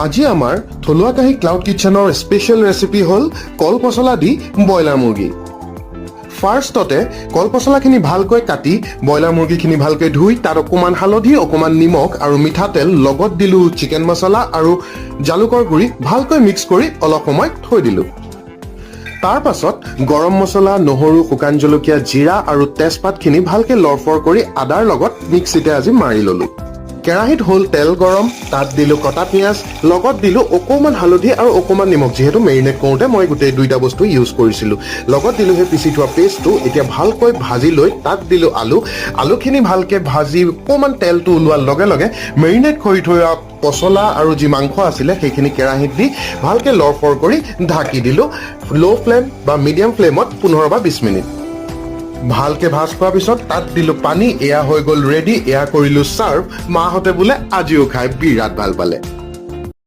আজি আমাৰ থলুৱা কাহি ক্লাউড কিটচেনৰ স্পেচিয়েল ৰেচিপি হ'ল কল পচলা দি ব্ৰইলাৰ মুৰ্গী। ফাৰ্ষ্টতে কল পচলাখিনি ভালকৈ কাটি ব্ৰইলাৰ মুৰ্গীখিনি ভালকৈ ধুই তাত অকণমান হালধি, অকণমান নিমখ আৰু মিঠাতেল লগত দিলোঁ চিকেন মছলা আৰু জালুকৰ গুড়ি ভালকৈ মিক্স কৰি অলপ সময় থৈ দিলোঁ। তাৰ পাছত গৰম মছলা, নহৰু, শুকান জলকীয়া, জিৰা আৰু তেজপাতখিনি ভালকৈ লৰফৰ কৰি আদাৰ লগত মিক্সিতে আজি মাৰি ল'লোঁ। কেৰাহীত হ'ল তেল গৰম, তাত দিলোঁ কটা পিঁয়াজ, লগত দিলোঁ অকণমান হালধি আৰু অকণমান নিমখ, যিহেতু মেৰিনেট কৰোঁতে মই গোটেই দুইটা বস্তু ইউজ কৰিছিলোঁ। লগত দিলোঁ সেই পিচি থোৱা পেষ্টটো। এতিয়া ভালকৈ ভাজি লৈ তাত দিলোঁ আলুখিনি ভালকৈ ভাজি অকণমান তেলটো ওলোৱাৰ লগে লগে মেৰিনেট কৰি থোৱা পচলা আৰু যি মাংস আছিলে সেইখিনি কেৰাহীত দি ভালকৈ লৰফৰ কৰি ঢাকি দিলোঁ ল' ফ্লেম বা মিডিয়াম ফ্লেমত 15 বা 20 মিনিট। ভালকে ভাজ খোৱাৰ পিছত তাত দিলোঁ পানী। এয়া হৈ গ'ল ৰেডি। এয়া কৰিলোঁ ছাৰ্ভ। মাহঁতে বোলে আজিও খাই বিৰাট ভাল পালে।